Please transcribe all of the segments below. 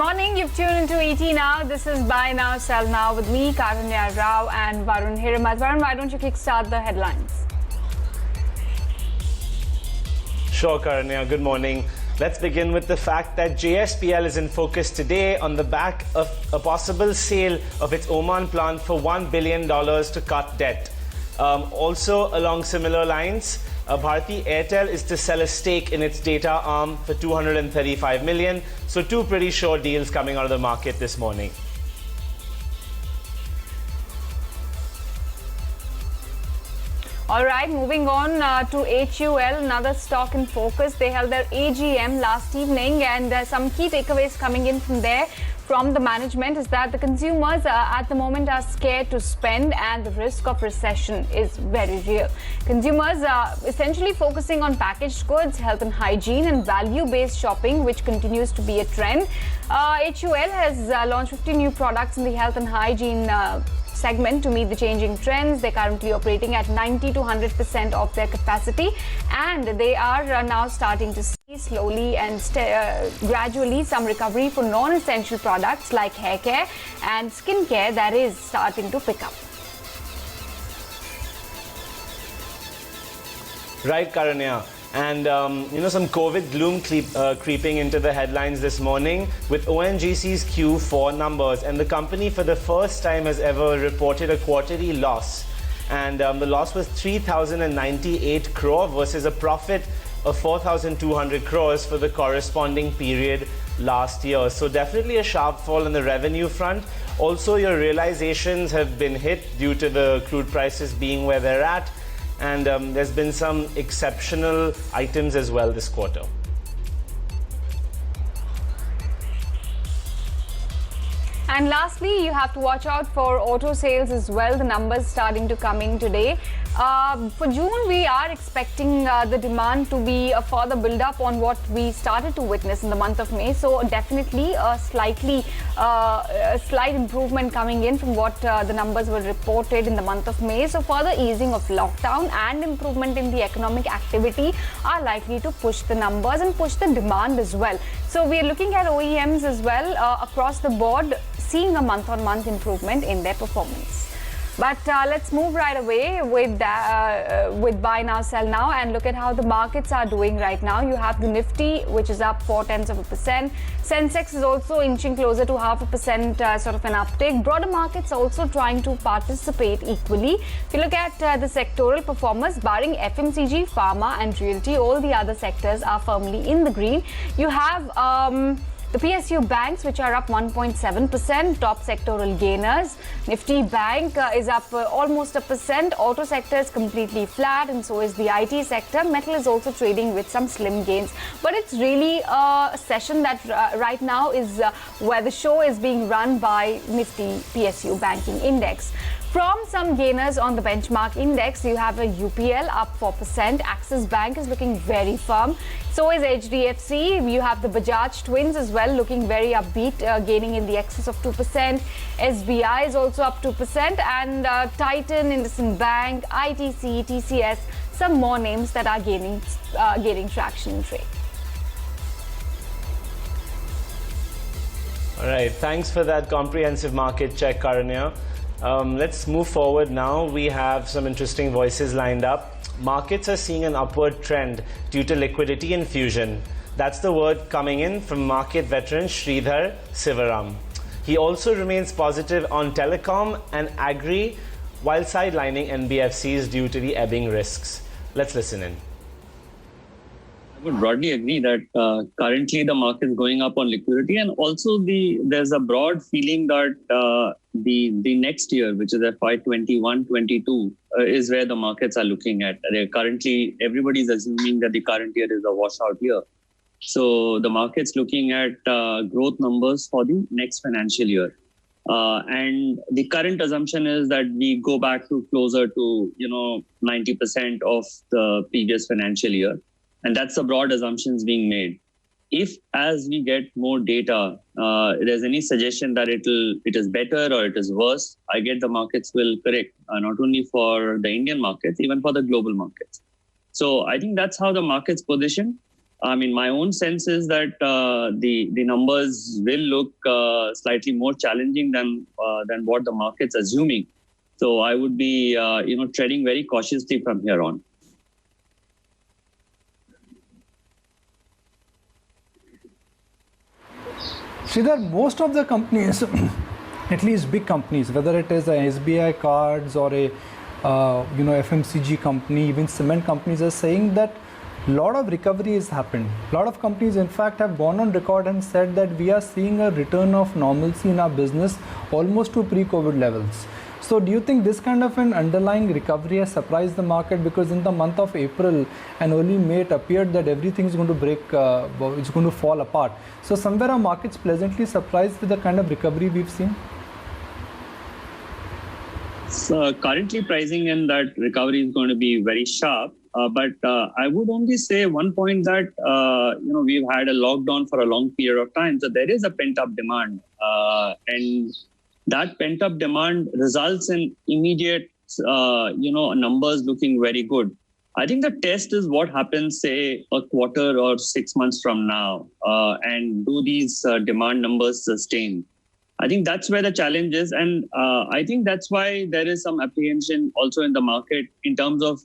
morning. You've tuned into ET Now. This is Buy Now, Sell Now with me, Karanya Rao and Varun Hiramat. Varun, why don't you kickstart the headlines? Sure, Karanya. Good morning. Let's begin with the fact that JSPL is in focus today on the back of a possible sale of its Oman plant for $1 billion to cut debt. Also, along similar lines, Bharti Airtel is to sell a stake in its data arm for $235 million. So two pretty sure deals coming out of the market this morning. All right, moving on to HUL, another stock in focus. They held their AGM last evening, and some key takeaways coming in from there from the management is that the consumers at the moment are scared to spend and the risk of recession is very real. Consumers are essentially focusing on packaged goods, health and hygiene and value-based shopping, which continues to be a trend. HUL has launched 50 new products in the health and hygiene segment to meet the changing trends. They're currently operating at 90 to 100% of their capacity, and they are now starting to see slowly and gradually some recovery for non-essential products like hair care and skin care that is starting to pick up. Right, Karanya. And, some COVID gloom creeping into the headlines this morning with ONGC's Q4 numbers. And the company, for the first time, has ever reported a quarterly loss. And the loss was 3,098 crore versus a profit of 4,200 crores for the corresponding period last year. So definitely a sharp fall on the revenue front. Also, your realizations have been hit due to the crude prices being where they're at. And there's been some exceptional items as well this quarter. And lastly, you have to watch out for auto sales as well. The numbers starting to come in today. For June, we are expecting the demand to be a further build-up on what we started to witness in the month of May. So definitely a slight improvement coming in from what the numbers were reported in the month of May. So further easing of lockdown and improvement in the economic activity are likely to push the numbers and push the demand as well. So we are looking at OEMs as well across the board, seeing a month-on-month improvement in their performance. But let's move right away with Buy Now, Sell Now and look at how the markets are doing right now. You have the Nifty, which is up 0.4%. Sensex is also inching closer to 0.5% sort of an uptick. Broader markets are also trying to participate equally. If you look at the sectoral performers, barring FMCG, pharma and realty, all the other sectors are firmly in the green. You have the PSU banks, which are up 1.7%, top sectoral gainers. Nifty Bank is up almost 1%. Auto sector is completely flat, and so is the IT sector. Metal is also trading with some slim gains. But it's really a session that right now is where the show is being run by Nifty PSU Banking Index. From some gainers on the benchmark index, you have a UPL up 4%. Axis Bank is looking very firm. So is HDFC. You have the Bajaj Twins as well, looking very upbeat, gaining in the excess of 2%. SBI is also up 2%. And Titan, IndusInd Bank, ITC, TCS, some more names that are gaining traction in trade. All right. Thanks for that comprehensive market check, Karanya. Let's move forward now. We have some interesting voices lined up. Markets are seeing an upward trend due to liquidity infusion. That's the word coming in from market veteran Sridhar Sivaram. He also remains positive on telecom and agri while sidelining NBFCs due to the ebbing risks. Let's listen in. I would broadly agree that currently the market is going up on liquidity, and also there's a broad feeling that the next year, which is FY 21-22, is where the markets are looking at. Currently, everybody's assuming that the current year is a washout year. So the market's looking at growth numbers for the next financial year. And the current assumption is that we go back to closer to 90% of the previous financial year. And that's the broad assumptions being made. If, as we get more data, there's any suggestion that it is better or it is worse, I get the markets will correct, not only for the Indian markets, even for the global markets. So I think that's how the market's positioned. I mean, my own sense is that the numbers will look slightly more challenging than what the market's assuming. So I would be treading very cautiously from here on. Sridhar, most of the companies, at least big companies, whether it is a SBI cards or a FMCG company, even cement companies, are saying that a lot of recovery has happened. A lot of companies, in fact, have gone on record and said that we are seeing a return of normalcy in our business almost to pre-COVID levels. So do you think this kind of an underlying recovery has surprised the market? Because in the month of April and early May, it appeared that everything is going to break, it's going to fall apart. So somewhere our market's pleasantly surprised with the kind of recovery we've seen? So currently pricing in that recovery is going to be very sharp. But I would only say one point that, we've had a lockdown for a long period of time. So there is a pent-up demand. And that pent-up demand results in immediate, numbers looking very good. I think the test is what happens, say, a quarter or 6 months from now. And do these demand numbers sustain? I think that's where the challenge is. And I think that's why there is some apprehension also in the market in terms of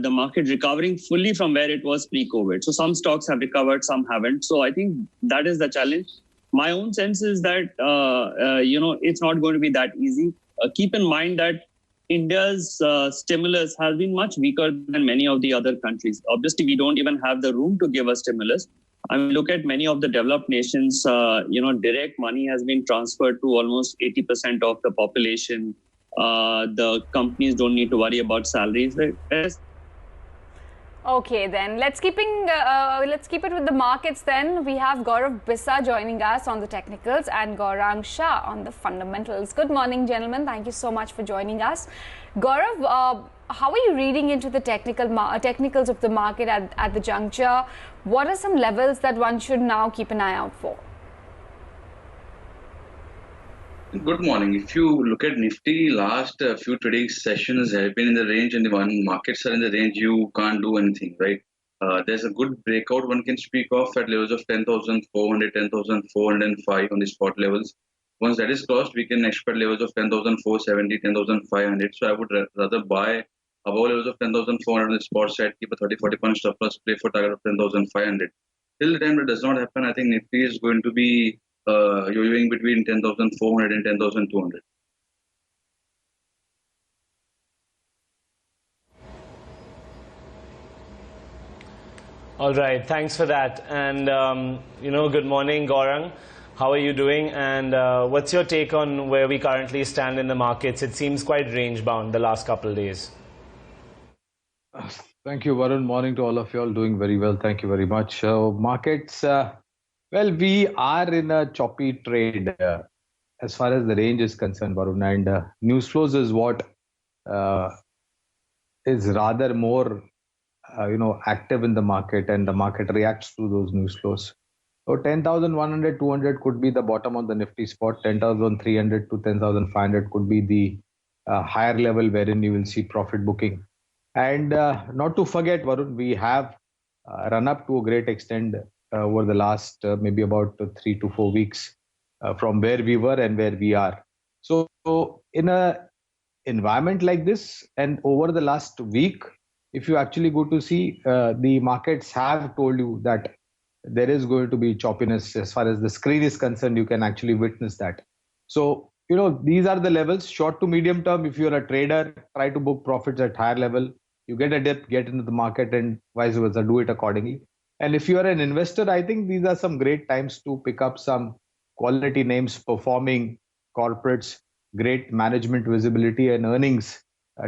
the market recovering fully from where it was pre-COVID. So some stocks have recovered, some haven't. So I think that is the challenge. My own sense is that, it's not going to be that easy. Keep in mind that India's stimulus has been much weaker than many of the other countries. Obviously, we don't even have the room to give a stimulus. I mean, look at many of the developed nations, direct money has been transferred to almost 80% of the population. The companies don't need to worry about salaries. Okay, then let's keep it with the markets. Then we have Gaurav Bisa joining us on the technicals and Gaurang Shah on the fundamentals. Good morning, gentlemen. Thank you so much for joining us. Gaurav, how are you reading into the technicals of the market at the juncture? What are some levels that one should now keep an eye out for? Good morning. If you look at Nifty, last few trading sessions have been in the range, and when markets are in the range, you can't do anything, right? There's a good breakout one can speak of at levels of 10,400, 10,405 on the spot levels. Once that is crossed, we can expect levels of 10,470, 10,500. So I would rather buy above levels of 10,400 on the spot side, keep a 30-40 point stop loss, play for target of 10,500. Till the time that does not happen, I think Nifty is going to be yo-yoing between 10,400 and 10,200. All right, thanks for that. And, good morning, Gaurang. How are you doing? And what's your take on where we currently stand in the markets? It seems quite range-bound the last couple of days. Thank you, Varun. Morning to all of you all. Doing very well. Thank you very much. Markets, well, we are in a choppy trade as far as the range is concerned, Varun. And news flows is what is rather more, active in the market, and the market reacts to those news flows. So 10,100, 200 could be the bottom on the Nifty spot. 10,300 to 10,500 could be the higher level wherein you will see profit booking. And not to forget, Varun, we have run up to a great extent over the last maybe about 3 to 4 weeks from where we were and where we are. So in a environment like this, and over the last week, if you actually go to see, the markets have told you that there is going to be choppiness as far as the screen is concerned. You can actually witness that. So, these are the levels. Short to medium term, if you're a trader, try to book profits at higher level. You get a dip, get into the market, and vice versa, do it accordingly. And if you are an investor, I think these are some great times to pick up some quality names, performing corporates, great management visibility and earnings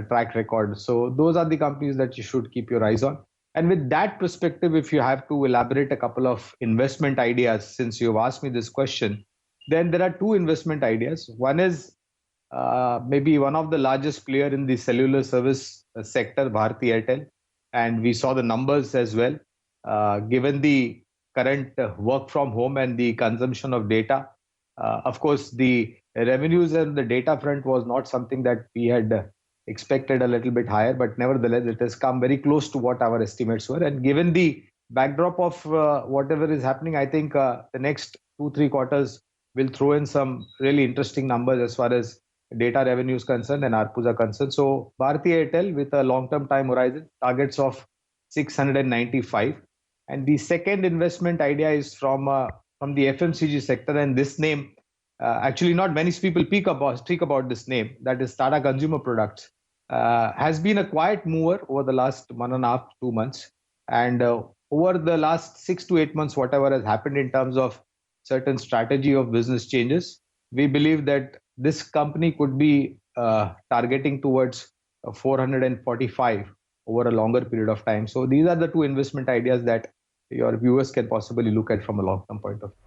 track record. So those are the companies that you should keep your eyes on. And with that perspective, if you have to elaborate a couple of investment ideas, since you've asked me this question, then there are two investment ideas. One is maybe one of the largest player in the cellular service sector, Bharti Airtel. And we saw the numbers as well. Given the current work from home and the consumption of data, of course, the revenues and the data front was not something that we had expected, a little bit higher, but nevertheless, it has come very close to what our estimates were. And given the backdrop of whatever is happening, I think the next 2-3 quarters will throw in some really interesting numbers as far as data revenue is concerned and ARPUs are concerned. So Bharti Airtel with a long-term time horizon, targets of 695. And the second investment idea is from the FMCG sector, and this name, actually not many people speak about this name, that is Tata Consumer Products, has been a quiet mover over the last 1.5 to 2 months. And over the last 6 to 8 months, whatever has happened in terms of certain strategy of business changes, we believe that this company could be targeting towards 445 over a longer period of time. So these are the two investment ideas that your viewers can possibly look at from a long-term point of view.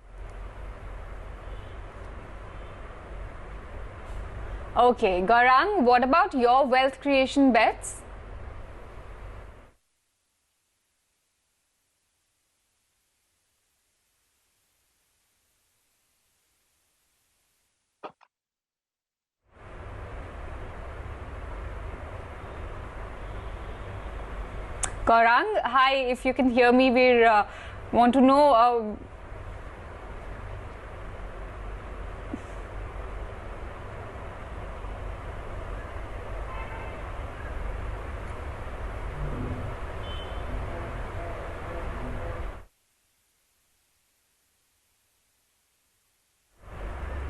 Okay, Gaurang, what about your wealth creation bets? Gaurang, hi, if you can hear me, we want to know.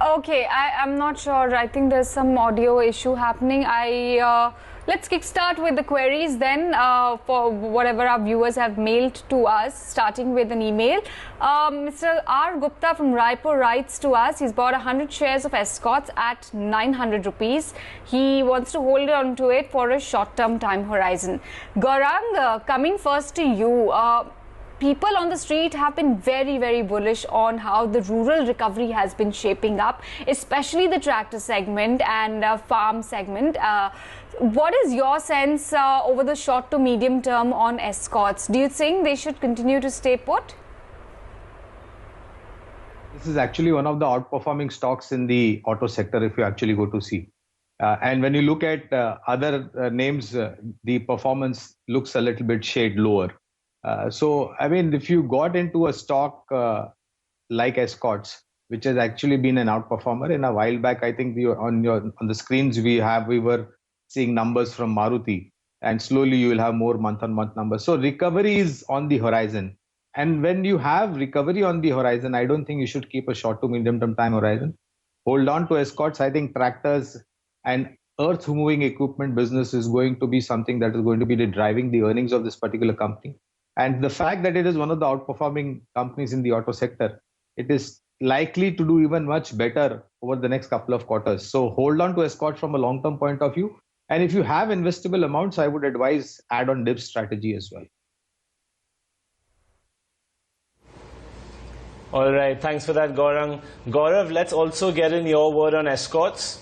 Okay, I'm not sure. I think there's some audio issue happening. Let's kickstart with the queries then for whatever our viewers have mailed to us, starting with an email. Mr. R. Gupta from Raipur writes to us, he's bought 100 shares of Escorts at 900 rupees. He wants to hold on to it for a short-term time horizon. Gaurang, coming first to you. People on the street have been very, very bullish on how the rural recovery has been shaping up, especially the tractor segment and farm segment. What is your sense over the short to medium term on Escorts? Do you think they should continue to stay put? This is actually one of the outperforming stocks in the auto sector if you actually go to see. And when you look at other names, the performance looks a little bit shade lower. So, I mean, if you got into a stock like Escorts, which has actually been an outperformer in a while back, I think on the screens we were seeing numbers from Maruti, and slowly you will have more month-on-month numbers. So recovery is on the horizon. And when you have recovery on the horizon, I don't think you should keep a short to medium-term time horizon. Hold on to Escorts. I think tractors and earth-moving equipment business is going to be something that is going to be driving the earnings of this particular company. And the fact that it is one of the outperforming companies in the auto sector, it is likely to do even much better over the next couple of quarters. So hold on to Escorts from a long-term point of view. And if you have investable amounts, I would advise add-on dips strategy as well. All right, thanks for that, Gaurang. Gaurav, let's also get in your word on Escorts.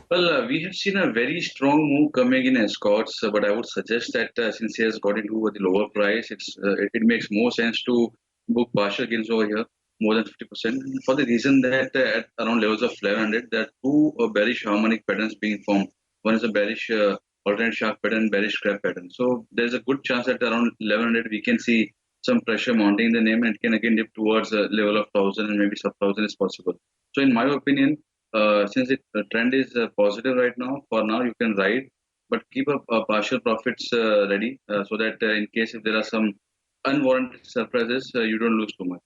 Well, we have seen a very strong move coming in Escorts, but I would suggest that since he has got into the lower price, it makes more sense to book partial gains over here, more than 50%, for the reason that at around levels of 1100, there are two bearish harmonic patterns being formed. One is a bearish alternate sharp pattern, bearish scrap pattern. So there's a good chance that around 1100 we can see some pressure mounting in the name, and it can again dip towards a level of 1000 and maybe sub 1000 is possible. So in my opinion, since the trend is positive right now, for now you can ride, but keep up partial profits ready so that in case if there are some unwarranted surprises, you don't lose too much.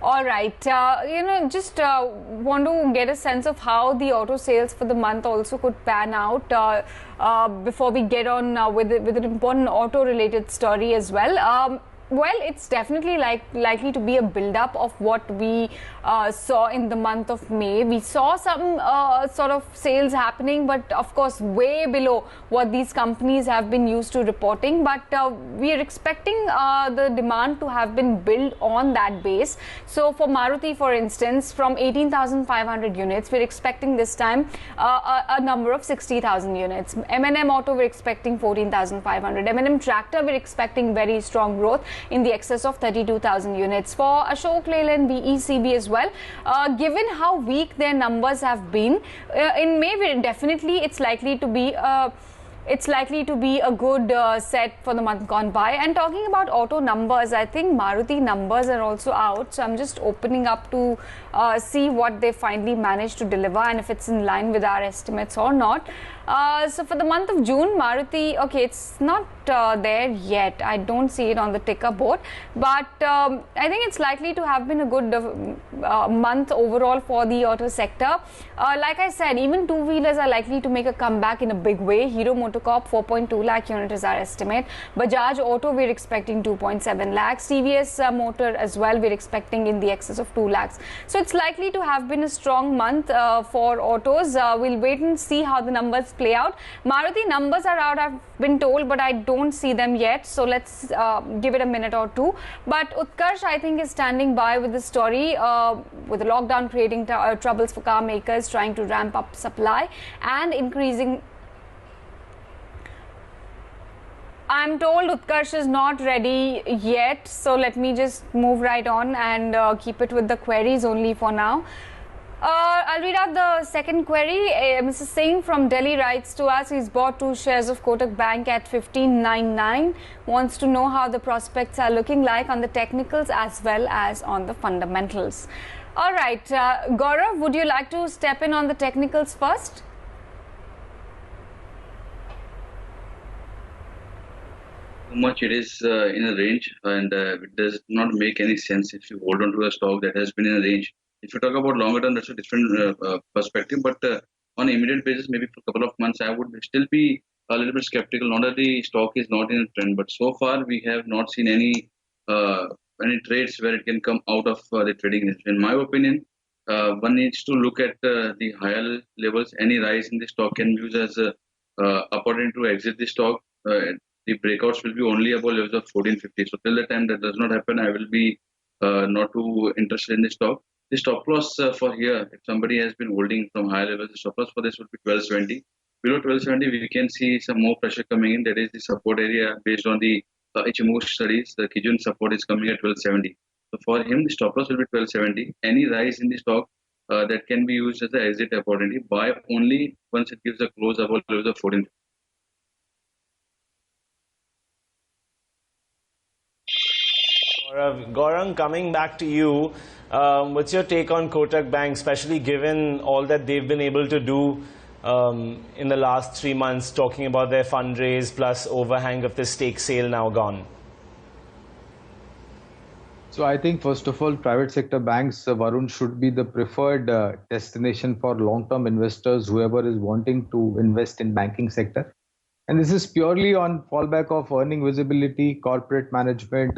All right, just want to get a sense of how the auto sales for the month also could pan out before we get on with an important auto-related story as well. Well, it's definitely likely to be a build-up of what we saw in the month of May. We saw some sort of sales happening, but of course way below what these companies have been used to reporting. But we are expecting the demand to have been built on that base. So for Maruti, for instance, from 18,500 units, we're expecting this time a number of 60,000 units. M&M Auto, we're expecting 14,500. M&M Tractor, we're expecting very strong growth in the excess of 32,000 units. For Ashok Leyland, BECB as well. Given how weak their numbers have been, in May, it's likely to be a good set for the month gone by. And talking about auto numbers, I think Maruti numbers are also out. So I'm just opening up to see what they finally managed to deliver and if it's in line with our estimates or not. So for the month of June, Maruti, okay, it's not there yet. I don't see it on the ticker board. But I think it's likely to have been a good month overall for the auto sector. Like I said, even two-wheelers are likely to make a comeback in a big way. Hero Motocorp, 4.2 lakh unit is our estimate. Bajaj Auto, we're expecting 2.7 lakhs. TVS Motor as well, we're expecting in the excess of 2 lakhs. So it's likely to have been a strong month for autos. We'll wait and see how the numbers play out. Maruti numbers are out, I've been told, but I don't see them yet. So let's give it a minute or two. But Utkarsh, I think, is standing by with the story, with the lockdown creating troubles for car makers, trying to ramp up supply and increasing. I'm told Utkarsh is not ready yet, so let me just move right on and keep it with the queries only for now. I'll read out the second query. Mr. Singh from Delhi writes to us, he's bought 2 shares of Kotak Bank at 15.99, wants to know how the prospects are looking like on the technicals as well as on the fundamentals. All right, Gaurav, would you like to step in on the technicals first? Much it is in a range, and it does not make any sense if you hold on to a stock that has been in a range. If you talk about longer term, that's a different perspective, but on an immediate basis, maybe for a couple of months, I would still be a little bit skeptical. Not that the stock is not in a trend, but so far we have not seen any trades where it can come out of the trading range. In my opinion, one needs to look at the higher levels. Any rise in the stock can be used as a opportunity to exit the stock. The breakouts will be only above levels of 1450. So till the time that does not happen, I will be not too interested in the stock. The stop loss for here, if somebody has been holding from higher levels, the stop loss for this would be 1270. Below 1270, we can see some more pressure coming in. That is the support area based on the Ichimoku studies. The Kijun support is coming at 1270. So for him, the stop loss will be 1270. Any rise in the stock that can be used as an exit opportunity. Buy only once it gives a close above levels of 1450. Gaurang, coming back to you, what's your take on Kotak Bank, especially given all that they've been able to do in the last 3 months, talking about their fundraise plus overhang of the stake sale now gone? So I think, first of all, private sector banks, Varun, should be the preferred destination for long-term investors, whoever is wanting to invest in banking sector. And this is purely on fallback of earning visibility, corporate management,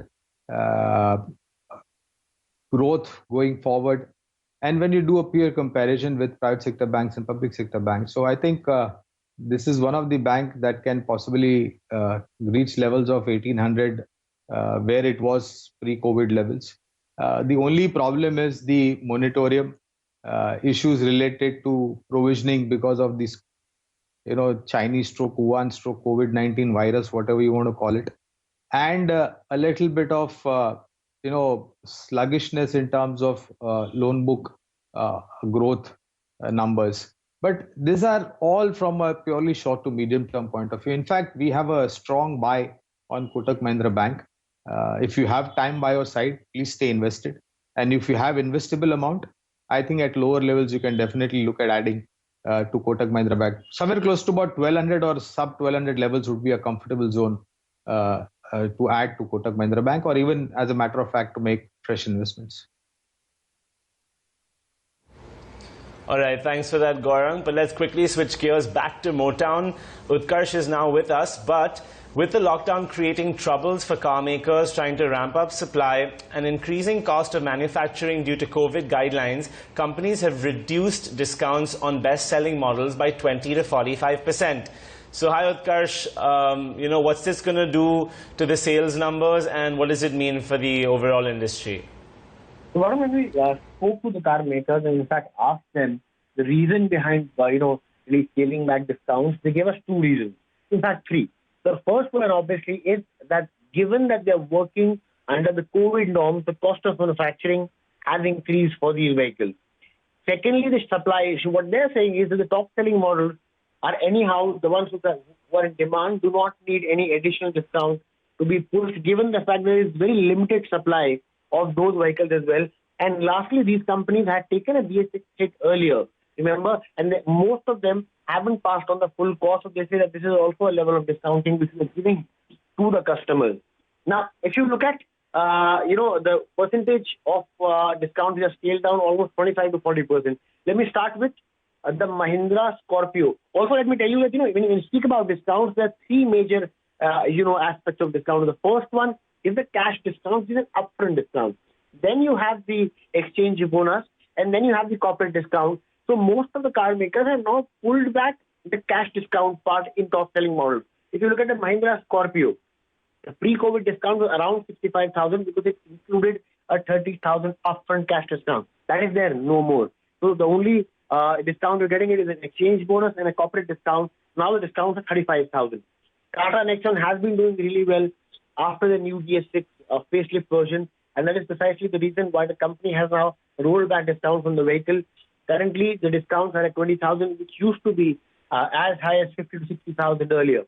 growth going forward, and when you do a peer comparison with private sector banks and public sector banks. So I think this is one of the bank that can possibly reach levels of 1800 where it was pre-COVID levels. The only problem is the moratorium issues related to provisioning because of this, Chinese stroke Wuhan stroke COVID-19 virus, whatever you want to call it. And a little bit of, sluggishness in terms of loan book growth numbers. But these are all from a purely short to medium term point of view. In fact, we have a strong buy on Kotak Mahindra Bank. If you have time by your side, please stay invested. And if you have investable amount, I think at lower levels, you can definitely look at adding to Kotak Mahindra Bank. Somewhere close to about 1200 or sub 1200 levels would be a comfortable zone to add to Kotak Mahindra Bank, or even as a matter of fact to make fresh investments. All right, thanks for that, Gaurang. But let's quickly switch gears back to Motown. Utkarsh is now with us, but with the lockdown creating troubles for car makers trying to ramp up supply and increasing cost of manufacturing due to COVID guidelines, companies have reduced discounts on best-selling models by 20 to 45%. So hi Utkarsh, what's this going to do to the sales numbers and what does it mean for the overall industry? So when we spoke to the car makers and in fact asked them the reason behind really scaling back discounts, they gave us 2 reasons. In fact, 3. The first one obviously is that given that they're working under the COVID norms, the cost of manufacturing has increased for these vehicles. Secondly, the supply issue. What they're saying is that the top-selling models are anyhow the ones who are in demand, do not need any additional discount to be pushed, given the fact there is very limited supply of those vehicles as well. And lastly, these companies had taken a BS6 hit earlier, remember, and most of them haven't passed on the full cost. So they say that this is also a level of discounting which is giving to the customers. Now, if you look at the percentage of discount is scaled down almost 25 to 40%. Let me start with the Mahindra Scorpio. Also, let me tell you that when you speak about discounts, there are three major aspects of discount. The first one is the cash discount, which is an upfront discount. Then you have the exchange bonus, and then you have the corporate discount. So most of the car makers have now pulled back the cash discount part in top-selling models. If you look at the Mahindra Scorpio, the pre-COVID discount was around 65,000 because it included a 30,000 upfront cash discount. That is there, no more. So the only discount you're getting is an exchange bonus and a corporate discount. Now the discounts are 35,000. Tata Nexon has been doing really well after the new GS6 facelift version, and that is precisely the reason why the company has now rolled back discounts on the vehicle. Currently, the discounts are at 20,000, which used to be as high as 50 to 60,000 earlier.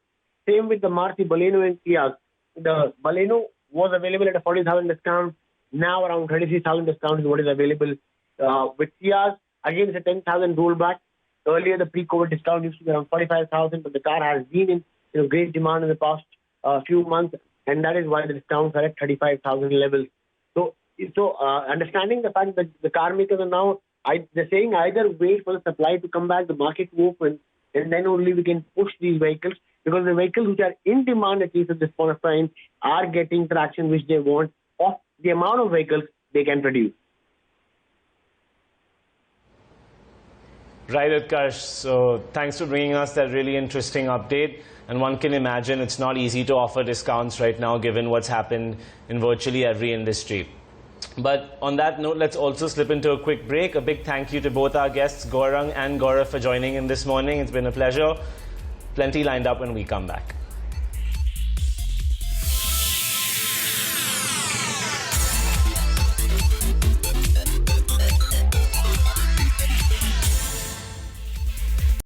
Same with the Maruti Baleno and Kia. The Baleno was available at a 40,000 discount. Now around 33,000 discount is what is available. With Kias, again, it's a 10,000 rollback. Earlier, the pre-COVID discount used to be around 45,000, but the car has been in great demand in the past few months, and that is why the discounts are at 35,000 levels. So understanding the fact that the car makers are now, they're saying either wait for the supply to come back, the market to open, and then only we can push these vehicles, because the vehicles which are in demand, at least at this point of time, are getting traction which they want of the amount of vehicles they can produce. Right, Utkarsh. So thanks for bringing us that really interesting update. And one can imagine it's not easy to offer discounts right now, given what's happened in virtually every industry. But on that note, let's also slip into a quick break. A big thank you to both our guests, Gaurang and Gaurav, for joining in this morning. It's been a pleasure. Plenty lined up when we come back.